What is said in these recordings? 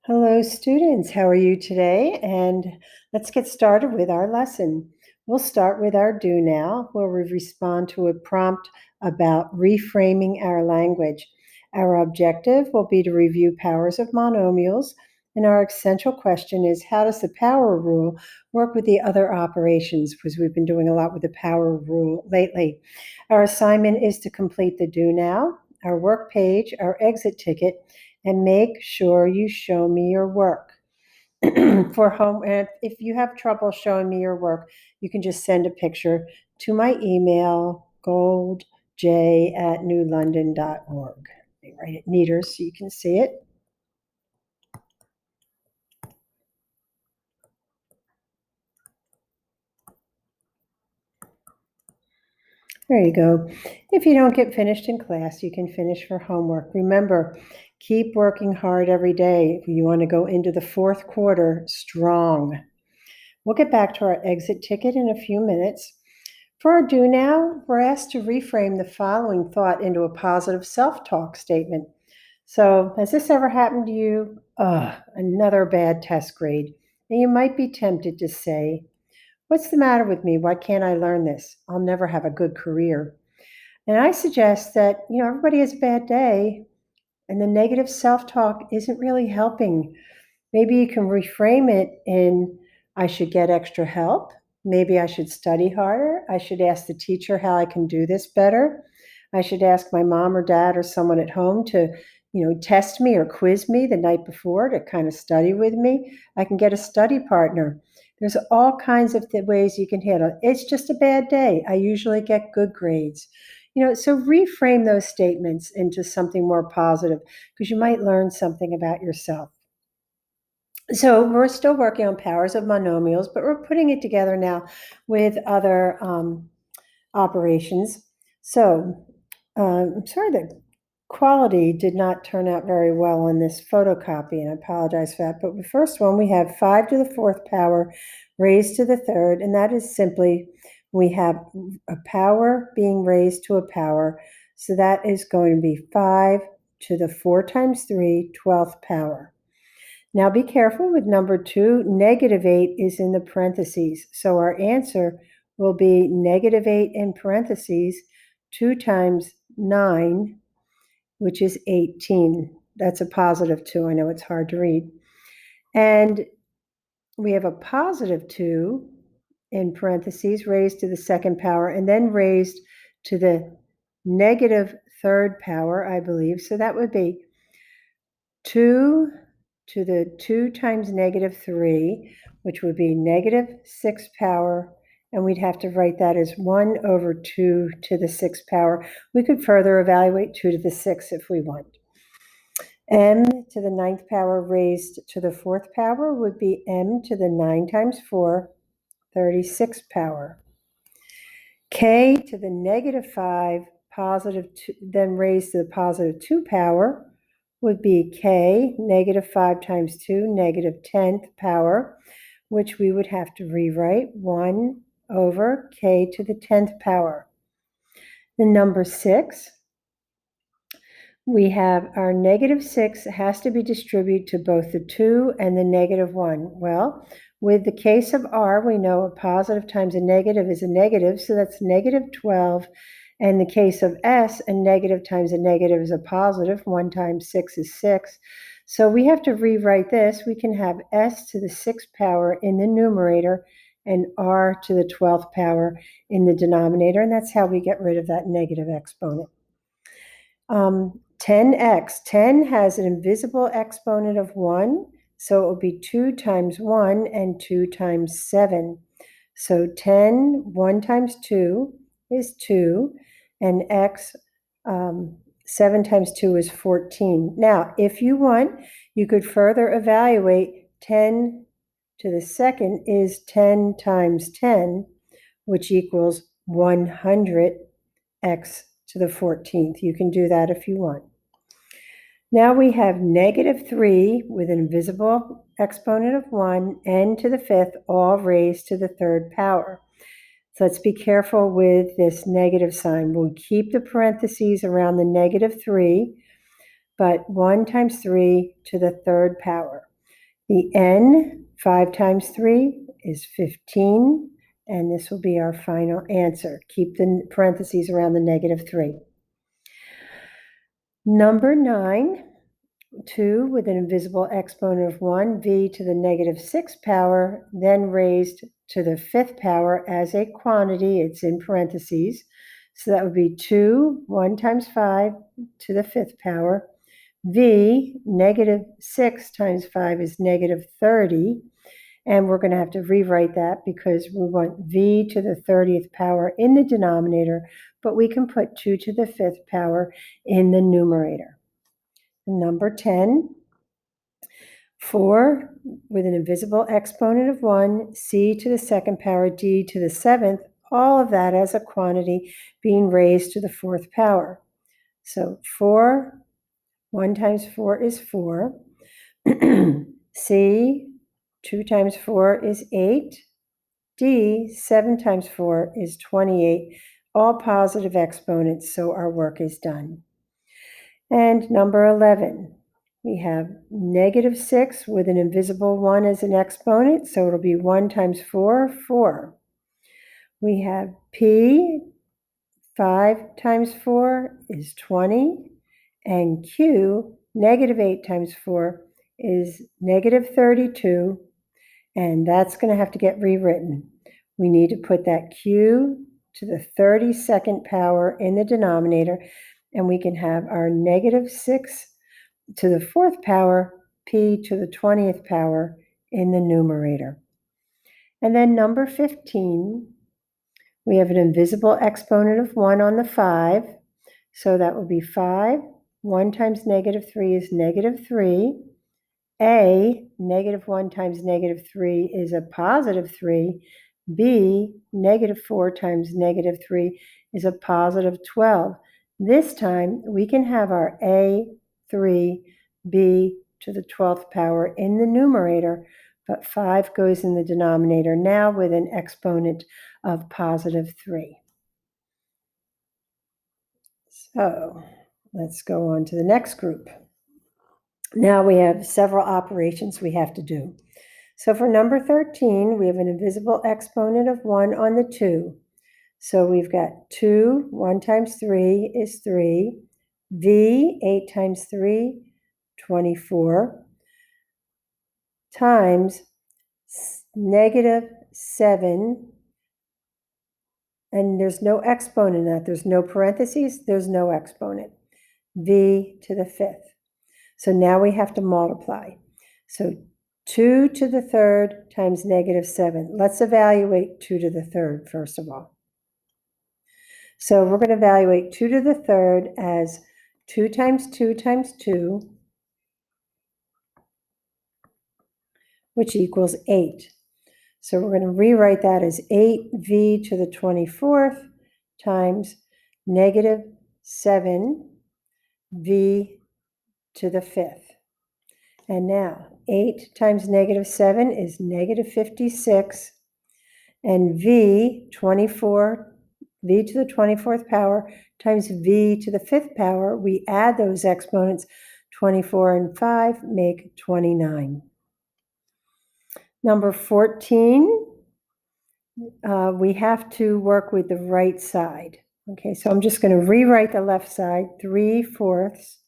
Hello, students. How are you today? And let's get started with our lesson. We'll start with our do now, where we respond to a prompt about reframing our language. Our objective will be to review powers of monomials, and our essential question is how does the power rule work with the other operations? Because we've been doing a lot with the power rule lately. Our assignment is to complete the do now, our work page, our exit ticket, and make sure you show me your work. For home, and if you have trouble showing me your work, you can just send a picture to my email, goldj@newlondon.org. Let me write it neater so you can see it. There you go. If you don't get finished in class, you can finish for homework. Remember, keep working hard every day. You want to go into the fourth quarter strong. We'll get back to our exit ticket in a few minutes. For our do now, we're asked to reframe the following thought into a positive self-talk statement. So, has this ever happened to you? Another bad test grade. And you might be tempted to say, what's the matter with me? Why can't I learn this? I'll never have a good career. And I suggest that, everybody has a bad day, and the negative self-talk isn't really helping. Maybe you can reframe it in, I should get extra help. Maybe I should study harder. I should ask the teacher how I can do this better. I should ask my mom or dad or someone at home to, test me or quiz me the night before to kind of study with me. I can get a study partner. There's all kinds of ways you can handle it. It's just a bad day. I usually get good grades. So reframe those statements into something more positive because you might learn something about yourself. So we're still working on powers of monomials, but we're putting it together now with other operations. So I'm sorry the quality did not turn out very well on this photocopy, and I apologize for that. But the first one, we have 5 to the 4th power raised to the 3rd, and that is simply we have a power being raised to a power. So that is going to be 5 to the 4 times 3, 12th power. Now be careful with number 2, -8 is in the parentheses. So our answer will be -8 in parentheses, 2 times 9, which is 18. That's a positive 2. I know it's hard to read. And we have a positive 2 in parentheses raised to the 2nd power and then raised to the -3rd power, I believe. So that would be 2 to the 2 times -3, which would be -6 power, and we'd have to write that as 1 over 2 to the 6th power. We could further evaluate 2 to the 6th if we want. M to the 9th power raised to the 4th power would be m to the 9 times 4, 36 power. K to the -5, positive 2, then raised to the positive 2 power would be k, -5 times 2, -10th power, which we would have to rewrite 1 over k to the 10th power. The number 6, we have our -6 has to be distributed to both the 2 and the -1. Well, with the case of r, we know a positive times a negative is a negative, so that's -12. In the case of s, a negative times a negative is a positive. 1 times 6 is 6. So we have to rewrite this. We can have s to the 6th power in the numerator and r to the 12th power in the denominator, and that's how we get rid of that negative exponent. 10x. 10 has an invisible exponent of 1, so it will be 2 times 1 and 2 times 7. So 10, 1 times 2 is 2, and x, 7 times 2 is 14. Now, if you want, you could further evaluate 10 to the 2nd is 10 times 10, which equals 100x to the 14th. You can do that if you want. Now we have -3 with an invisible exponent of 1, n to the 5th, all raised to the 3rd power. So let's be careful with this negative sign. We'll keep the parentheses around the -3, but 1 times 3 to the 3rd power. The n, 5 times 3 is 15, and this will be our final answer. Keep the parentheses around the -3. Number 9, 2 with an invisible exponent of 1, v to the -6th power, then raised to the 5th power as a quantity. It's in parentheses. So that would be 2, 1 times 5 to the 5th power. V, -6 times 5 is -30. And we're going to have to rewrite that because we want v to the 30th power in the denominator, but we can put 2 to the 5th power in the numerator. Number 10, 4 with an invisible exponent of 1, c to the 2nd power, d to the 7th, all of that as a quantity being raised to the 4th power. So 4, 1 times 4 is 4. C, 2 times 4 is 8. D, 7 times 4 is 28. All positive exponents, so our work is done. And number 11, we have -6 with an invisible 1 as an exponent, so it'll be 1 times 4, 4. We have P, 5 times 4 is 20, and Q, -8 times 4 is -32, and that's going to have to get rewritten. We need to put that Q to the 32nd power in the denominator, and we can have our -6 to the 4th power, P to the 20th power in the numerator. And then number 15, we have an invisible exponent of 1 on the 5, so that will be 5. 1 times -3 is -3. A, -1 times -3 is a +3. B, -4 times -3 is a +12. This time, we can have our A, 3, B to the 12th power in the numerator, but 5 goes in the denominator now with an exponent of +3. So let's go on to the next group. Now we have several operations we have to do. So for number 13, we have an invisible exponent of 1 on the 2. So we've got 2, 1 times 3 is 3. V, 8 times 3, 24, times -7, and there's no exponent in that. There's no parentheses, there's no exponent. V to the 5th. So now we have to multiply. So 2 to the 3rd times -7. Let's evaluate 2 to the 3rd first of all. So we're going to evaluate 2 to the 3rd as 2 times 2 times 2, which equals 8. So we're going to rewrite that as 8v to the 24th times -7v to the 5th. And now 8 times -7 is -56, and v to the 24th power times v to the 5th power, we add those exponents, 24 and 5 make 29. Number 14, we have to work with the right side. Okay, so I'm just going to rewrite the left side, 3/4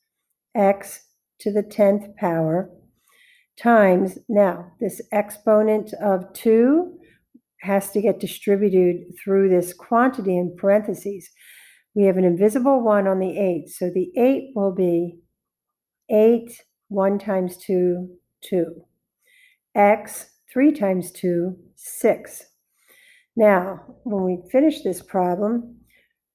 x to the 10th power times, now this exponent of 2 has to get distributed through this quantity in parentheses. We have an invisible 1 on the 8, so the 8 will be 8, 1 times 2, 2. X, 3 times 2, 6. Now, when we finish this problem,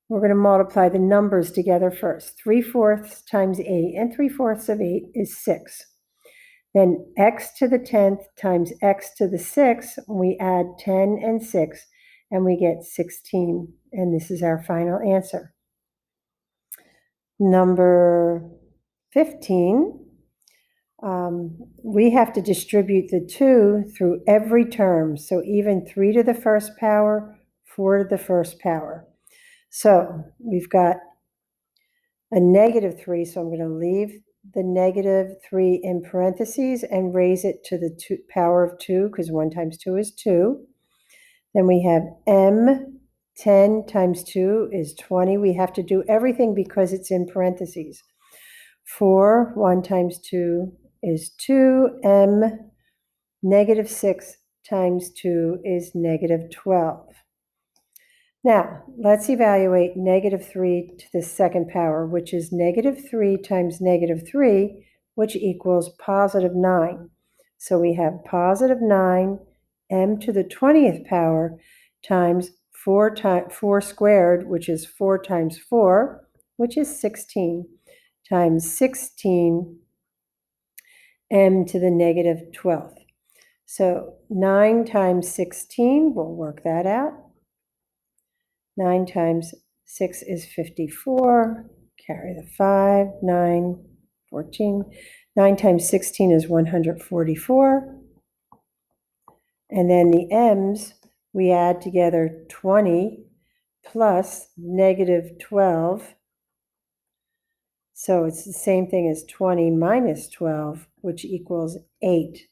we're going to multiply the numbers together first. 3/4 times 8, and 3/4 of 8 is 6. Then x to the 10th times x to the 6th, we add 10 and 6, and we get 16. And this is our final answer. Number 15, we have to distribute the 2 through every term. So even 3 to the 1st power, 4 to the 1st power. So we've got a -3, so I'm going to leave the -3 in parentheses and raise it to the power of 2, because 1 times 2 is 2. Then we have m, 10 times 2 is 20. We have to do everything because it's in parentheses. 4, 1 times 2 is 2. M, -6 times 2 is -12. Now, let's evaluate -3 to the second power, which is -3 times -3, which equals +9. So we have +9 m to the 20th power times 4 squared, which is 4 times 4, which is 16, times 16 m to the -12th. So 9 times 16, we'll work that out. 9 times 6 is 54, carry the 5, 9, 14. 9 times 16 is 144. And then the m's, we add together 20 plus -12. So it's the same thing as 20 minus 12, which equals 8.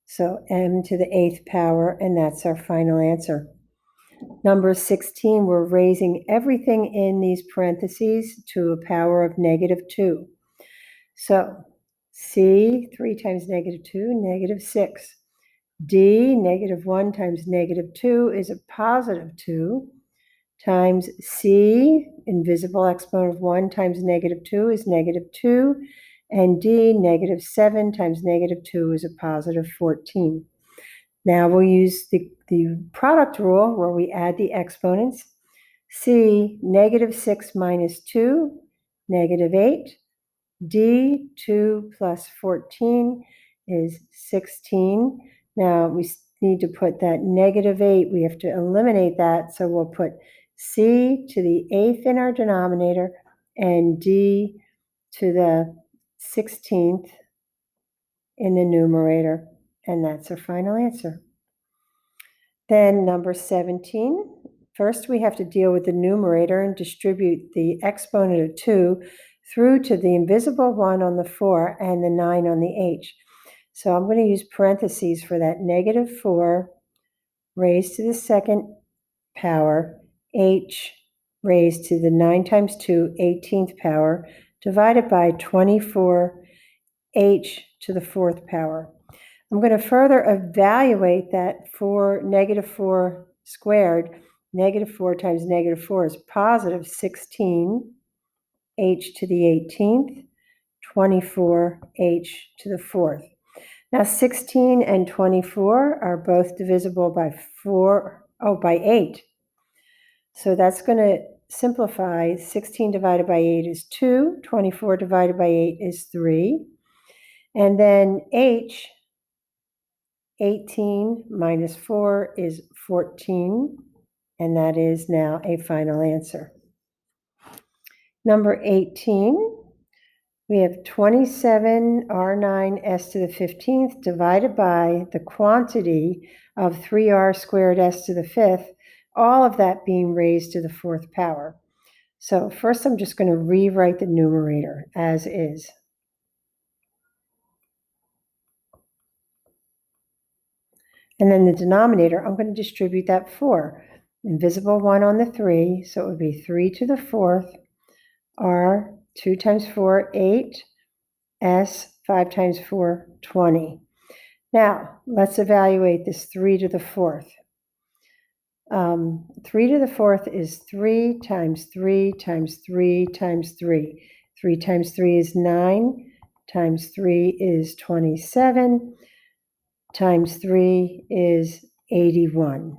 So m to the 8th power, and that's our final answer. Number 16, we're raising everything in these parentheses to a power of -2. So C, 3 times -2, -6. D, -1 times -2 is a +2, times C, invisible exponent of 1 times -2 is -2, and D, -7 times -2 is a +14. Now we'll use the product rule where we add the exponents. C, -6 minus 2, -8. D, 2 plus 14 is 16. Now we need to put that -8. We have to eliminate that, so we'll put C to the 8th in our denominator and D to the 16th in the numerator, and that's our final answer. Then number 17, first we have to deal with the numerator and distribute the exponent of 2 through to the invisible 1 on the 4 and the 9 on the h. So I'm going to use parentheses for that -4 raised to the second power, h raised to the 9 times 2, 18th power, divided by 24 h to the 4th power. I'm going to further evaluate that for -4 squared. -4 times -4 is +16 h to the 18th, 24 h to the 4th. Now 16 and 24 are both divisible by 8. So that's going to simplify. 16 divided by 8 is 2, 24 divided by 8 is 3. And then h, 18 minus 4 is 14, and that is now a final answer. Number 18, we have 27 R9 s to the 15th divided by the quantity of 3r squared s to the 5th, all of that being raised to the 4th power. So first I'm just going to rewrite the numerator as is. And then the denominator, I'm going to distribute that 4. Invisible 1 on the 3, so it would be 3 to the 4th, r, 2 times 4, 8, s, 5 times 4, 20. Now, let's evaluate this 3 to the 4th. 3 to the 4th is 3 times 3 times 3 times 3. 3 times 3 is 9, times 3 is 27, times 3 is 81.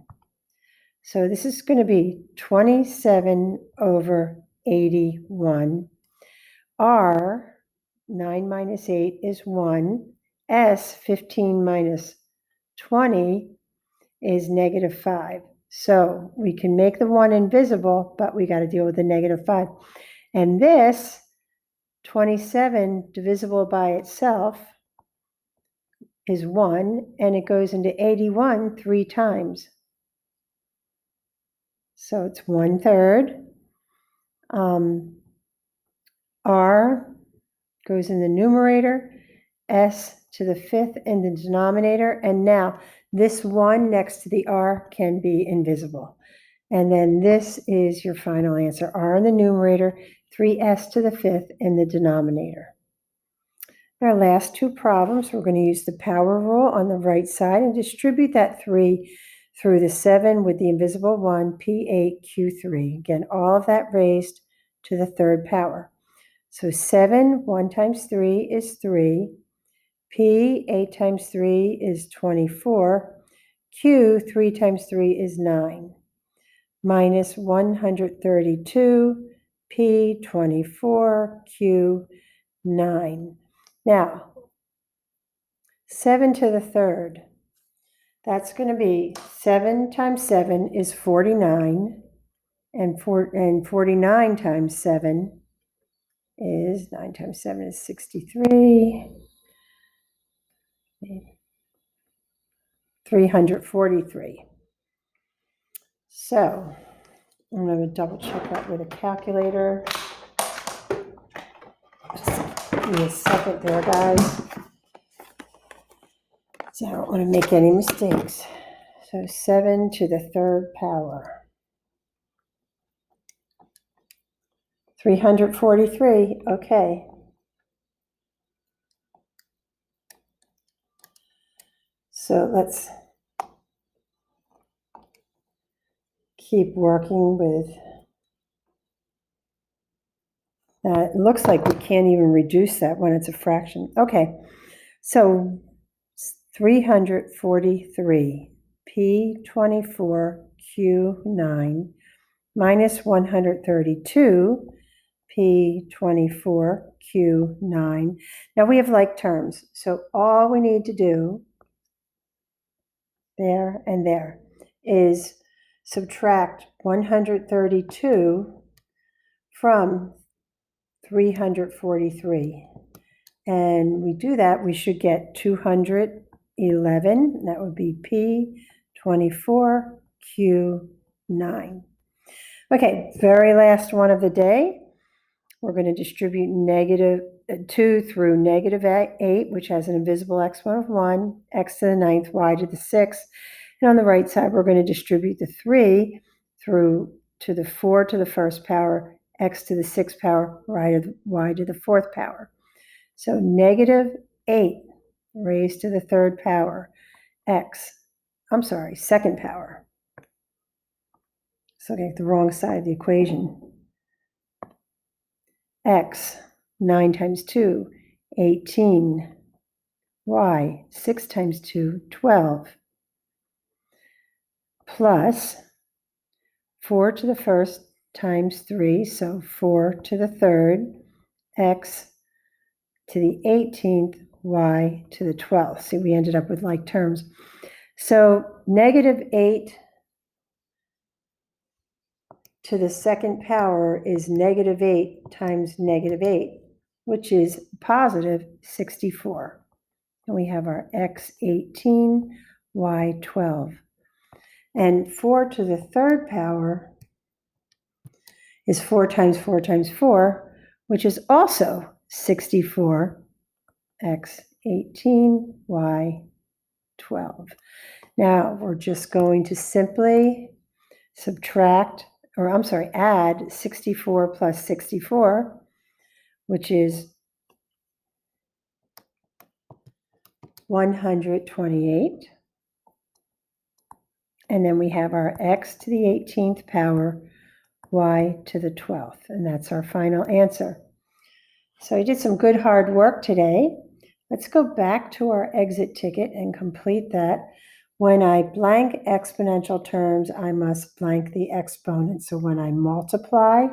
So this is going to be 27 over 81. R, 9 minus 8 is 1. S, 15 minus 20 is -5. So we can make the 1 invisible, but we got to deal with the -5. And this, 27 divisible by itself, is 1, and it goes into 81 3 times. So it's 1/3. R goes in the numerator, s to the 5th in the denominator, and now this 1 next to the r can be invisible. And then this is your final answer, r in the numerator, 3s to the 5th in the denominator. Our last two problems, we're going to use the power rule on the right side and distribute that 3 through the 7 with the invisible 1, P8Q3. Again, all of that raised to the third power. So 7, 1 times 3 is 3. P, 8 times 3 is 24. Q, 3 times 3 is 9. Minus 132, P, 24, Q, 9. Now, 7 to the third. That's going to be 7 times 7 is 49. And 49 times 7 is, 9 times 7 is 63. 343. So I'm going to double check that with a calculator. Just give me a second there, guys. So I don't want to make any mistakes. So 7 to the third power. 343, okay. So let's keep working with that. It looks like we can't even reduce that when it's a fraction. Okay, so 343, P24, Q9, minus 132, P24, Q9. Now we have like terms, so all we need to do there and there is subtract 132 from 343. And we do that, we should get 211. That would be P24, Q9. Okay, very last one of the day. We're going to distribute negative 2 through negative 8, which has an invisible exponent of 1, x to the 9th, y to the 6th. And on the right side, we're going to distribute the 3 through to the 4 to the first power, x to the 6th power, y to the 4th power. So negative 8 raised to the third power, second power. So I get the wrong side of the equation. X, 9 times 2, 18. Y, 6 times 2, 12. Plus 4 to the first times 3, so 4 to the third, x to the 18th, y to the 12th. See, we ended up with like terms. So negative 8 to the second power is negative 8 times negative 8, which is positive 64. And we have our x 18, y 12. And 4 to the third power is 4 times 4 times 4, which is also 64, x 18, y 12. Now we're just going to simply add 64 plus 64, which is 128. And then we have our x to the 18th power, y to the 12th. And that's our final answer. So I did some good hard work today. Let's go back to our exit ticket and complete that. When I blank exponential terms, I must blank the exponent. So when I multiply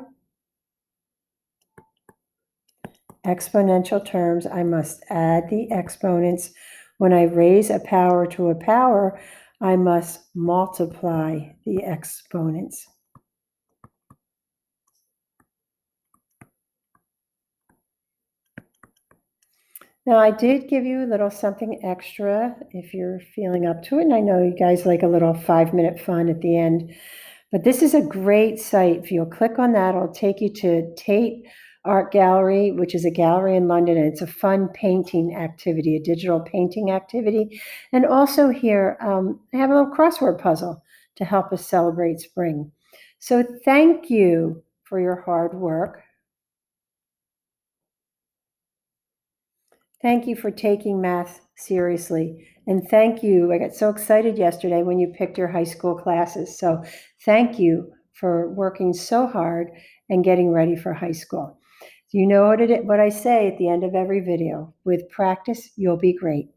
exponential terms, I must add the exponents. When I raise a power to a power, I must multiply the exponents. Now, I did give you a little something extra if you're feeling up to it, and I know you guys like a little 5-minute fun at the end, but this is a great site. If you'll click on that, it'll take you to Tate Art Gallery, which is a gallery in London, and it's a fun painting activity, a digital painting activity. And also here, I have a little crossword puzzle to help us celebrate spring. So thank you for your hard work. Thank you for taking math seriously. And thank you. I got so excited yesterday when you picked your high school classes. So thank you for working so hard and getting ready for high school. You know what I say at the end of every video. With practice, you'll be great.